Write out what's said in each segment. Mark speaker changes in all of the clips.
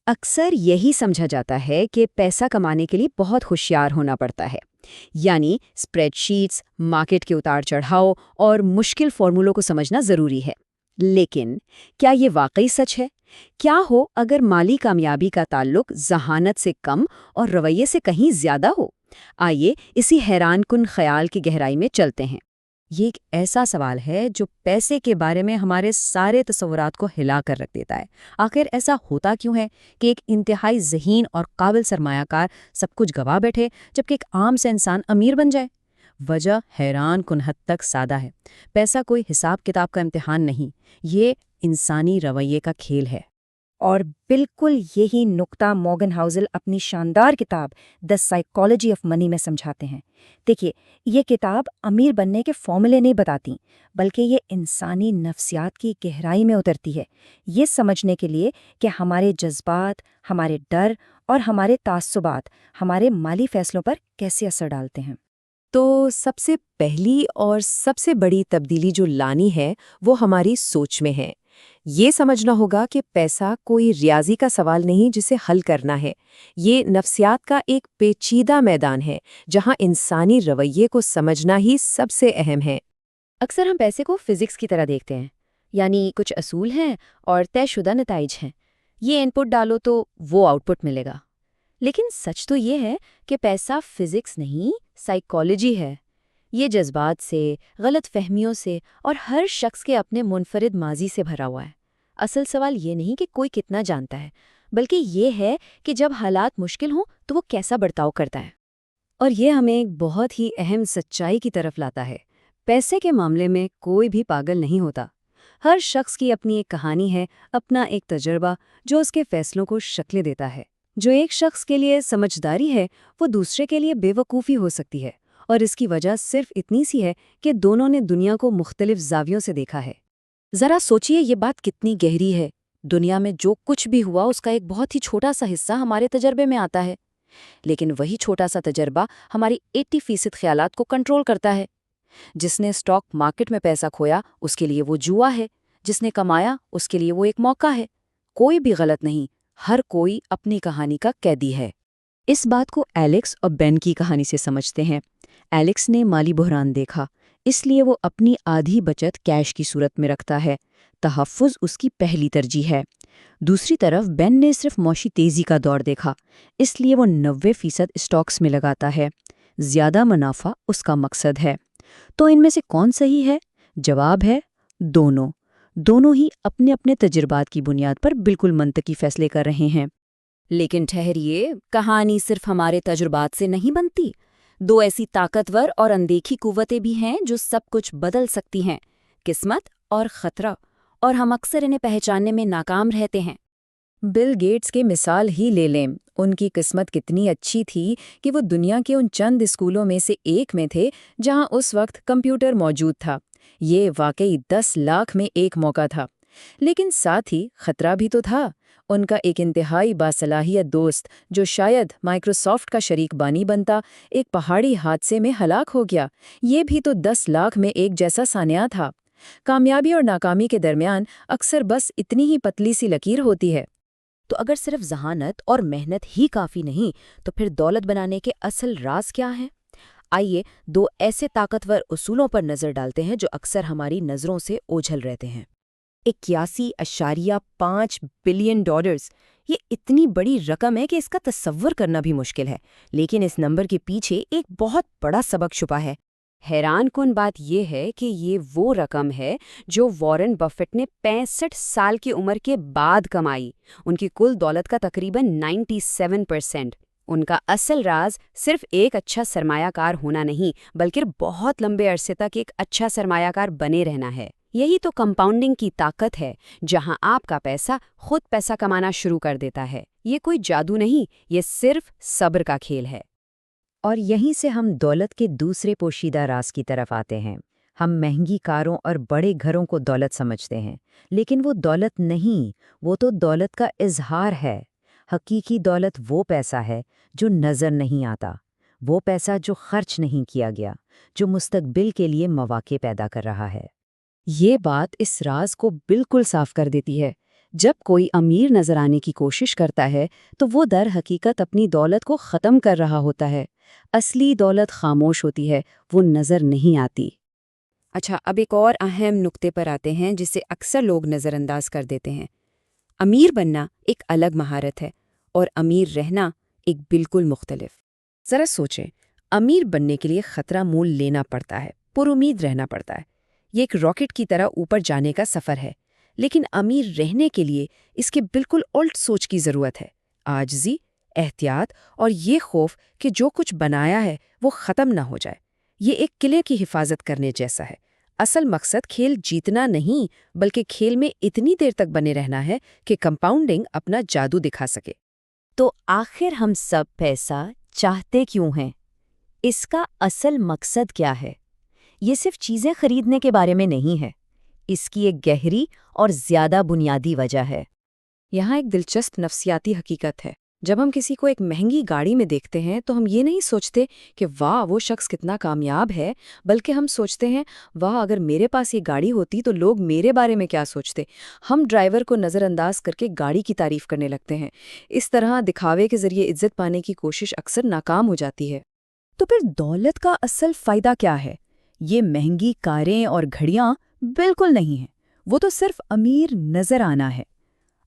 Speaker 1: اکثر یہی سمجھا جاتا ہے کہ پیسہ کمانے کے لیے بہت ہوشیار ہونا پڑتا ہے، یعنی اسپریڈ شیٹس، مارکیٹ کے اتار چڑھاؤ اور مشکل فارمولوں کو سمجھنا ضروری ہے۔ لیکن کیا یہ واقعی سچ ہے؟ کیا ہو اگر مالی کامیابی کا تعلق ذہانت سے کم اور رویے سے کہیں زیادہ ہو؟ آئیے اسی حیران کن خیال کی گہرائی میں چلتے ہیں۔ یہ ایک ایسا سوال ہے جو پیسے کے بارے میں ہمارے سارے تصورات کو ہلا کر رکھ دیتا ہے۔ آخر ایسا ہوتا کیوں ہے کہ ایک انتہائی ذہین اور قابل سرمایہ کار سب کچھ گوا بیٹھے جبکہ ایک عام سے انسان امیر بن جائے؟ وجہ حیران کن حد تک سادہ ہے۔ پیسہ کوئی حساب کتاب کا امتحان نہیں، یہ انسانی رویے کا کھیل ہے۔
Speaker 2: اور بالکل یہی نقطہ مورگن ہاؤزل اپنی شاندار کتاب دی سائیکالوجی آف منی میں سمجھاتے ہیں۔ دیکھیے، یہ کتاب امیر بننے کے فارمولے نہیں بتاتی، بلکہ یہ انسانی نفسیات کی گہرائی میں اترتی ہے، یہ سمجھنے کے لیے کہ ہمارے جذبات، ہمارے ڈر اور ہمارے تعصبات ہمارے مالی فیصلوں پر کیسے اثر ڈالتے ہیں۔
Speaker 3: تو سب سے پہلی اور سب سے بڑی تبدیلی جو لانی ہے وہ ہماری سوچ میں ہے۔ یہ سمجھنا ہوگا کہ پیسہ کوئی ریاضی کا سوال نہیں جسے حل کرنا ہے، یہ نفسیات کا ایک پیچیدہ میدان ہے جہاں انسانی رویے کو سمجھنا ہی سب سے اہم ہے۔
Speaker 1: اکثر ہم پیسے کو فزکس کی طرح دیکھتے ہیں، یعنی کچھ اصول ہیں اور طے شدہ نتائج ہیں، یہ ان پٹ ڈالو تو وہ آؤٹ پٹ ملے گا۔ لیکن سچ تو یہ ہے کہ پیسہ فزکس نہیں، سائیکالوجی ہے۔ یہ جذبات سے، غلط فہمیوں سے اور ہر شخص کے اپنے منفرد ماضی سے بھرا ہوا ہے۔ اصل سوال یہ نہیں کہ کوئی کتنا جانتا ہے، بلکہ یہ ہے کہ جب حالات مشکل ہوں تو وہ کیسا برتاؤ کرتا ہے۔ اور یہ ہمیں ایک بہت ہی اہم سچائی کی طرف لاتا ہے۔ پیسے کے معاملے میں کوئی بھی پاگل نہیں ہوتا۔ ہر شخص کی اپنی ایک کہانی ہے، اپنا ایک تجربہ جو اس کے فیصلوں کو شکلیں دیتا ہے۔ جو ایک شخص کے لیے سمجھداری ہے وہ دوسرے کے لیے بے وقوفی ہو سکتی ہے، اور اس کی وجہ صرف اتنی سی ہے کہ دونوں نے دنیا کو مختلف زاویوں سے دیکھا ہے۔ ذرا سوچئے یہ بات کتنی گہری ہے۔ دنیا میں جو کچھ بھی ہوا اس کا ایک بہت ہی چھوٹا سا حصہ ہمارے تجربے میں آتا ہے، لیکن وہی چھوٹا سا تجربہ ہماری 80% خیالات کو کنٹرول کرتا ہے۔ جس نے اسٹاک مارکیٹ میں پیسہ کھویا اس کے لیے وہ جوا ہے، جس نے کمایا اس کے لیے وہ ایک موقع ہے۔ کوئی بھی غلط نہیں، ہر کوئی اپنی کہانی کا قیدی ہے۔ اس بات کو ایلکس اور بین کی کہانی سے سمجھتے ہیں۔ ایلکس نے مالی بحران دیکھا، اس لیے وہ اپنی آدھی بچت کیش کی صورت میں رکھتا ہے۔ تحفظ اس کی پہلی ترجیح ہے۔ دوسری طرف بین نے صرف معاشی تیزی کا دور دیکھا، اس لیے وہ 90% اسٹاکس میں لگاتا ہے۔ زیادہ منافع اس کا مقصد ہے۔ تو ان میں سے کون صحیح ہے؟ جواب ہے دونوں۔ دونوں ہی اپنے اپنے تجربات کی بنیاد پر بالکل منطقی فیصلے کر رہے ہیں۔ لیکن ٹھہریے، کہانی صرف ہمارے تجربات سے نہیں بنتی۔ دو ایسی طاقتور اور اندیکھی قوتیں بھی ہیں جو سب کچھ بدل سکتی ہیں، قسمت اور خطرہ، اور ہم اکثر انہیں پہچاننے میں ناکام رہتے ہیں۔ بل گیٹس کی مثال ہی لے لیں، ان کی قسمت کتنی اچھی تھی کہ وہ دنیا کے ان چند اسکولوں میں سے ایک میں تھے جہاں اس وقت کمپیوٹر موجود تھا۔ یہ واقعی 10 لاکھ میں ایک موقع تھا، لیکن ساتھ ہی خطرہ بھی تو تھا۔ ان کا ایک انتہائی باصلاحیت دوست جو شاید مائکروسافٹ کا شریک بانی بنتا، ایک پہاڑی حادثے میں ہلاک ہو گیا۔ یہ بھی تو 10 لاکھ میں ایک جیسا سانحہ تھا۔ کامیابی اور ناکامی کے درمیان اکثر بس اتنی ہی پتلی سی لکیر ہوتی ہے۔ تو اگر صرف ذہانت اور محنت ہی کافی نہیں تو پھر دولت بنانے کے اصل راز کیا ہیں؟ آئیے دو ایسے طاقتور اصولوں پر نظر ڈالتے ہیں جو اکثر ہماری نظروں سے اوجھل رہتے ہیں۔ 81.5 بلین ڈالرز، یہ اتنی بڑی رقم ہے کہ اس کا تصور کرنا بھی مشکل ہے، لیکن اس نمبر کے پیچھے ایک بہت بڑا سبق چھپا ہے۔ حیران کن بات یہ ہے کہ یہ وہ رقم ہے جو وارن بفیٹ نے 65 سال کی عمر کے بعد کمائی، ان کی کل دولت کا تقریباً 97%۔ ان کا اصل راز صرف ایک اچھا سرمایہ کار ہونا نہیں، بلکہ بہت لمبے عرصے تک ایک اچھا سرمایہ کار بنے رہنا ہے۔ یہی تو کمپاؤنڈنگ کی طاقت ہے، جہاں آپ کا پیسہ خود پیسہ کمانا شروع کر دیتا ہے۔ یہ کوئی جادو نہیں، یہ صرف صبر کا کھیل ہے۔ اور یہیں سے ہم دولت کے دوسرے پوشیدہ راز کی طرف آتے ہیں۔ ہم مہنگی کاروں اور بڑے گھروں کو دولت سمجھتے ہیں، لیکن وہ دولت نہیں، وہ تو دولت کا اظہار ہے۔ حقیقی دولت وہ پیسہ ہے جو نظر نہیں آتا، وہ پیسہ جو خرچ نہیں کیا گیا، جو مستقبل کے لیے مواقع پیدا کر رہا ہے۔ یہ بات اس راز کو بالکل صاف کر دیتی ہے۔
Speaker 3: جب کوئی امیر نظر آنے کی کوشش کرتا ہے تو وہ در حقیقت اپنی دولت کو ختم کر رہا ہوتا ہے۔ اصلی دولت خاموش ہوتی ہے، وہ نظر نہیں آتی۔
Speaker 1: اچھا، اب ایک اور اہم نقطے پر آتے ہیں جسے اکثر لوگ نظر انداز کر دیتے ہیں۔ امیر بننا ایک الگ مہارت ہے اور امیر رہنا ایک بالکل مختلف۔ ذرا سوچیں، امیر بننے کے لیے خطرہ مول لینا پڑتا ہے، پر امید رہنا پڑتا ہے۔ یہ ایک راکٹ کی طرح اوپر جانے کا سفر ہے، لیکن امیر رہنے کے لیے اس کے بالکل الٹ سوچ کی ضرورت ہے۔ عاجزی، احتیاط اور یہ خوف کہ جو کچھ بنایا ہے وہ ختم نہ ہو جائے۔ یہ ایک قلعے کی حفاظت کرنے جیسا ہے۔ اصل مقصد کھیل جیتنا نہیں، بلکہ کھیل میں اتنی دیر تک بنے رہنا ہے کہ کمپاؤنڈنگ اپنا جادو دکھا سکے۔
Speaker 2: تو آخر ہم سب پیسہ چاہتے کیوں ہیں؟ اس کا اصل مقصد کیا ہے؟ یہ صرف چیزیں خریدنے کے بارے میں نہیں ہے، اس کی ایک گہری اور زیادہ بنیادی وجہ ہے۔
Speaker 1: یہاں ایک دلچسپ نفسیاتی حقیقت ہے۔ جب ہم کسی کو ایک مہنگی گاڑی میں دیکھتے ہیں تو ہم یہ نہیں سوچتے کہ واہ وہ شخص کتنا کامیاب ہے، بلکہ ہم سوچتے ہیں واہ اگر میرے پاس یہ گاڑی ہوتی تو لوگ میرے بارے میں کیا سوچتے۔ ہم ڈرائیور کو نظر انداز کر کے گاڑی کی تعریف کرنے لگتے ہیں۔ اس طرح دکھاوے کے ذریعے عزت پانے کی کوشش اکثر ناکام ہو جاتی ہے۔
Speaker 2: تو پھر دولت کا اصل فائدہ کیا ہے؟ یہ مہنگی کاریں اور گھڑیاں بالکل نہیں ہیں، وہ تو صرف امیر نظر آنا ہے۔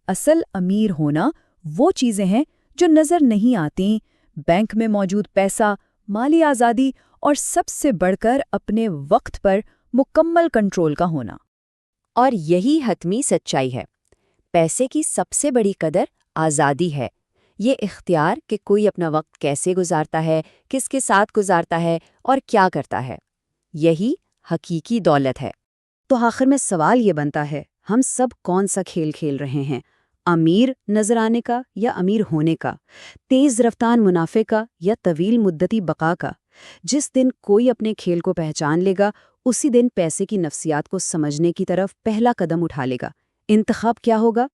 Speaker 2: اصل امیر ہونا وہ چیزیں ہیں جو نظر نہیں آتیں، بینک میں موجود پیسہ، مالی آزادی اور سب سے بڑھ کر اپنے وقت پر مکمل کنٹرول کا ہونا۔
Speaker 3: اور یہی حتمی سچائی ہے۔ پیسے کی سب سے بڑی قدر آزادی ہے۔ یہ اختیار کہ کوئی اپنا وقت کیسے گزارتا ہے، کس کے ساتھ گزارتا ہے اور کیا کرتا ہے، یہی حقیقی دولت ہے۔ تو آخر میں سوال یہ بنتا ہے، ہم سب کون سا کھیل کھیل رہے ہیں؟ امیر نظر آنے کا یا امیر ہونے کا؟ تیز رفتار منافع کا یا طویل مدتی بقا کا؟ جس دن کوئی اپنے کھیل کو پہچان لے گا، اسی دن پیسے کی نفسیات کو سمجھنے کی طرف پہلا قدم اٹھا لے گا۔ انتخاب کیا ہوگا؟